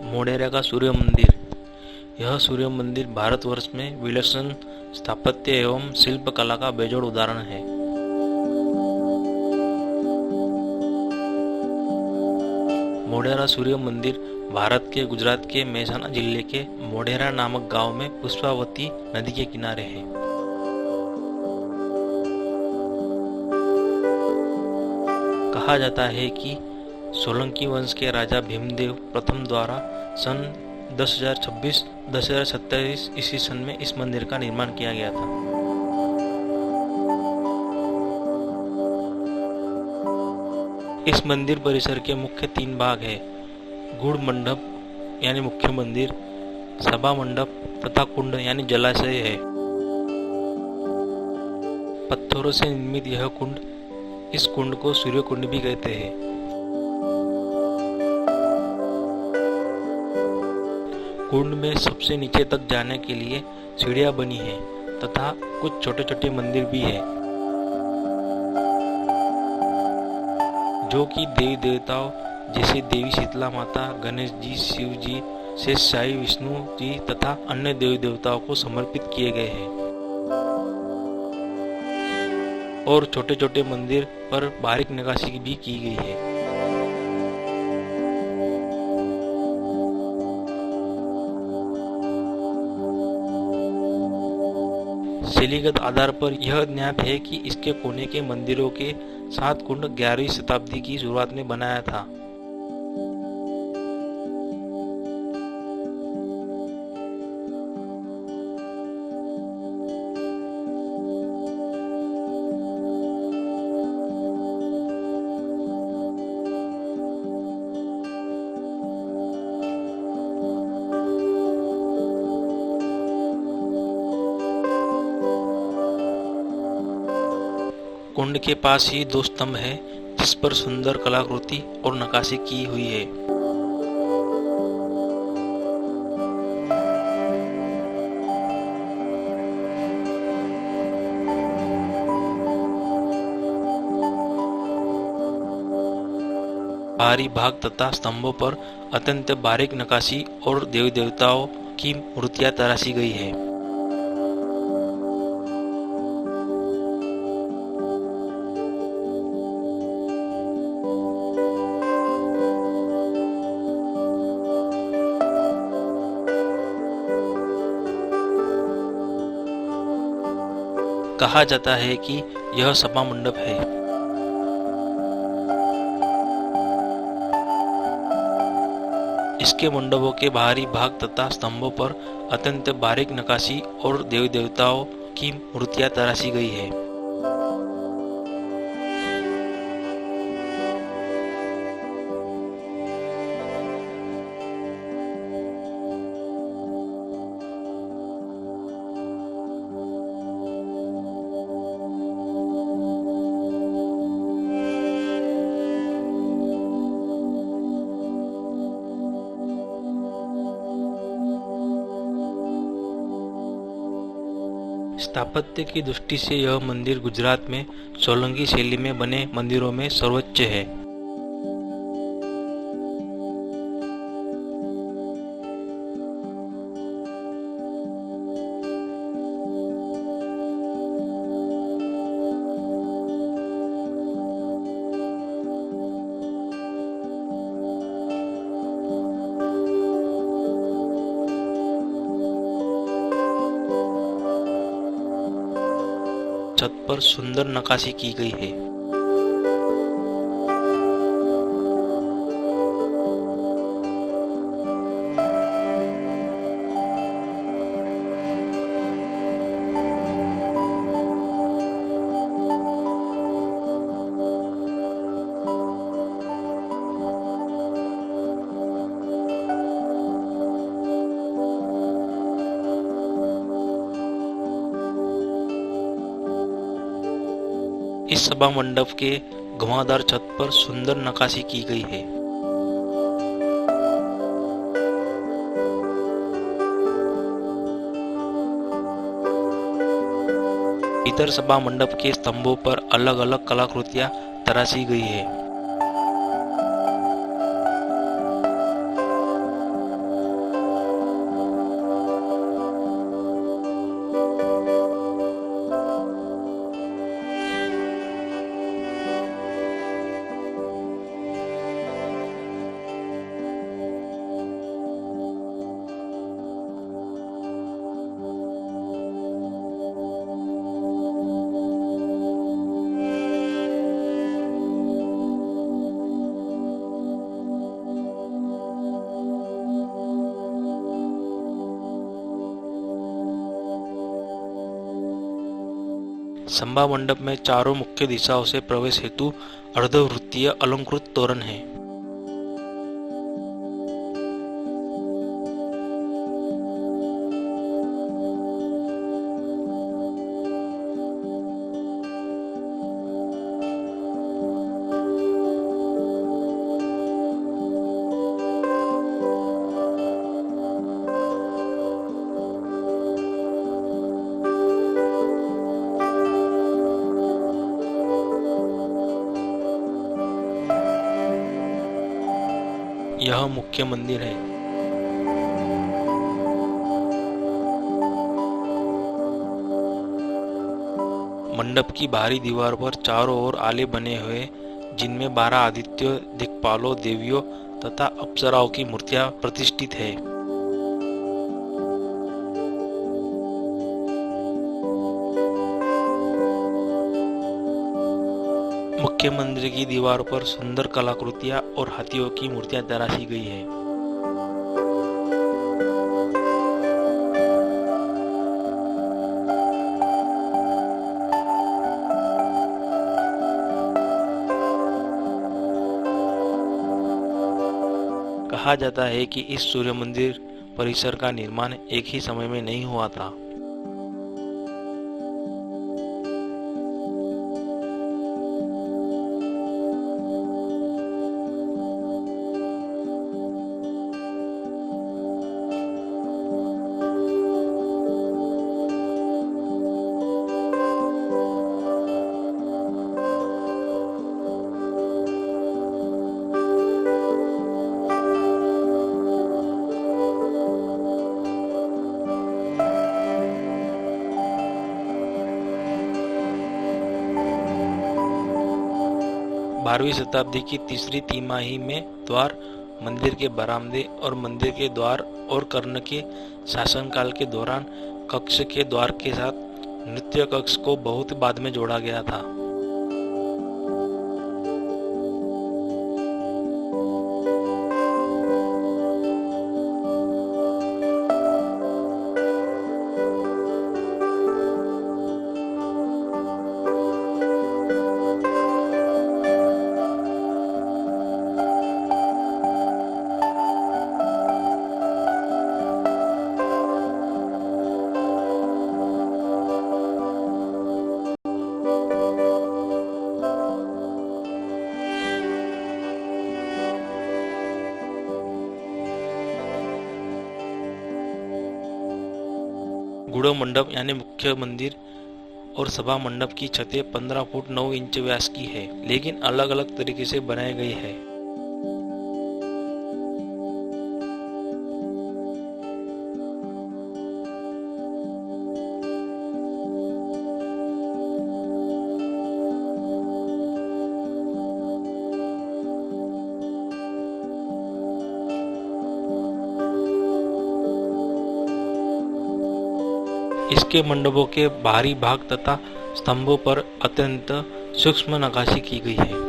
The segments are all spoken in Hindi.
मोढेरा का सूर्य मंदिर। यह सूर्य मंदिर भारतवर्ष में विलक्षण स्थापत्य एवं शिल्प कला का बेजोड़ उदाहरण है। मोढेरा सूर्य मंदिर भारत के गुजरात के मेहसाणा जिले के मोढेरा नामक गांव में पुष्पावती नदी के किनारे है। कहा जाता है कि सोलंकी वंश के राजा भीमदेव प्रथम द्वारा सन 1027 ईस्वी सन में इस मंदिर का निर्माण किया गया था। इस मंदिर परिसर के मुख्य 3 भाग है। गुड़ मंडप यानी मुख्य मंदिर, सभा मंडप तथा कुंड यानी जलाशय है। पत्थरों से निर्मित यह कुंड, इस कुंड को सूर्य कुंड भी कहते हैं। कुंड में सबसे नीचे तक जाने के लिए सीढ़ियां बनी हैं तथा कुछ छोटे छोटे मंदिर भी हैं, जो कि देवी देवताओं जैसे देवी शीतला माता, गणेश जी, शिव जी, शेषशाही, विष्णु जी तथा अन्य देवी देवताओं को समर्पित किए गए हैं। और छोटे छोटे मंदिर पर बारीक नक्काशी भी की गई है। शैलीगत आधार पर यह ज्ञात है कि इसके कोने के मंदिरों के 7 कुंड 11वीं शताब्दी की शुरुआत में बनाया था। कुंड के पास ही 2 स्तंभ है जिस पर सुंदर कलाकृति और नक्काशी की हुई है। बाहरी भाग तथा स्तंभों पर अत्यंत बारीक नक्काशी और देवी देवताओं की मूर्तियां तराशी गई है। कहा जाता है कि यह सभा मंडप है। इसके मंडपों के बाहरी भाग तथा स्तंभों पर अत्यंत बारीक नक्काशी और देवी देवताओं की मूर्तियां तराशी गई है। स्थापत्य की दृष्टि से यह मंदिर गुजरात में सोलंकी शैली में बने मंदिरों में सर्वोच्च है। छत पर सुंदर नक्काशी की गई है। इस सभा मंडप के घुमावदार छत पर सुंदर नक्काशी की गई है। इतर सभा मंडप के स्तंभों पर अलग अलग कलाकृतियां तराशी गई है। सभा मंडप में चारों मुख्य दिशाओं से प्रवेश हेतु अर्धवृत्तीय अलंकृत तोरण है। यह मुख्य मंदिर है। मंडप की बाहरी दीवार पर चारों ओर आले बने हुए, जिनमें 12 आदित्य दिक्पालों, देवियों तथा अप्सराओं की मूर्तियां प्रतिष्ठित है। मुख्य मंदिर की दीवार पर सुंदर कलाकृतियां और हाथियों की मूर्तियां तराशी गई है। कहा जाता है कि इस सूर्य मंदिर परिसर का निर्माण एक ही समय में नहीं हुआ था। बारहवीं शताब्दी की तीसरी तिमाही में द्वार, मंदिर के बरामदे और मंदिर के द्वार और कर्ण के शासनकाल के दौरान कक्ष के द्वार के साथ नृत्य कक्ष को बहुत बाद में जोड़ा गया था। गुड़ो मंडप यानी मुख्य मंदिर और सभा मंडप की छतें 15 फुट 9 इंच व्यास की है, लेकिन अलग अलग तरीके से बनाई गई है। इसके मंडपों के बाहरी भाग तथा स्तंभों पर अत्यंत सूक्ष्म नक्काशी की गई है।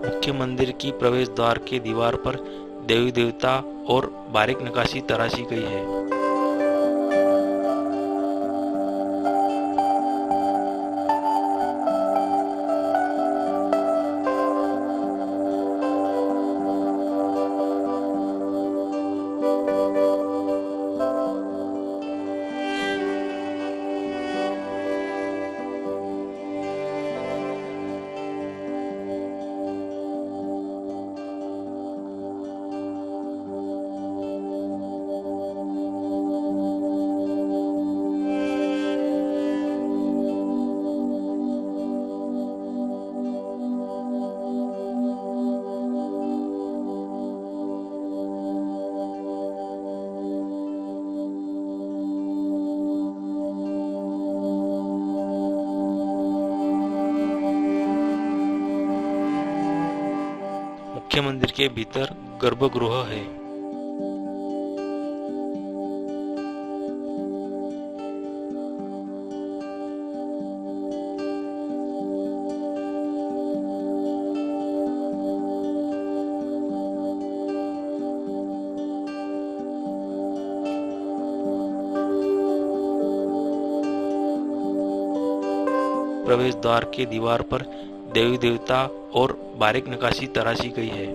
मुख्य मंदिर की प्रवेश द्वार के दीवार पर देवी देवता और बारीक नक्काशी तराशी गई है। मुख्य मंदिर के भीतर गर्भगृह है। प्रवेश द्वार के दीवार पर देवी देवता और बारीक नक्काशी तराशी गई है।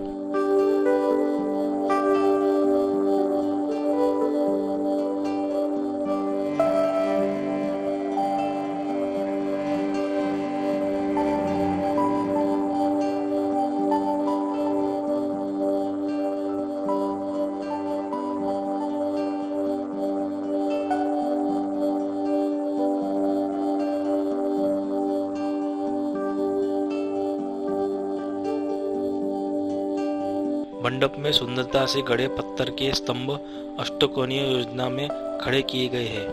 मंडप में सुंदरता से गढ़े पत्थर के स्तंभ अष्टकोणीय योजना में खड़े किए गए हैं।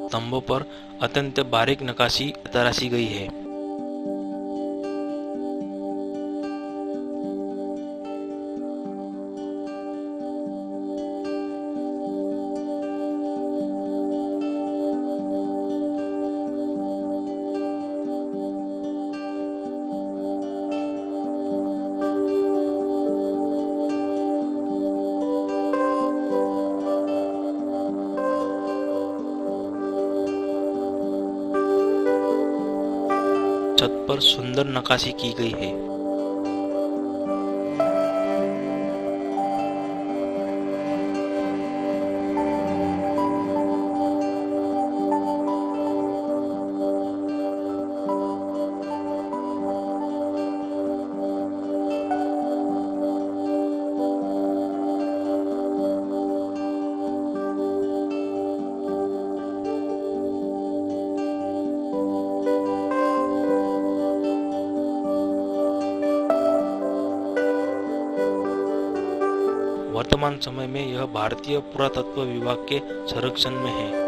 स्तंभों पर अत्यंत बारीक नक्काशी तराशी गई है। छत पर सुंदर नक्काशी की गई है। वर्तमान समय में यह भारतीय पुरातत्व विभाग के संरक्षण में है।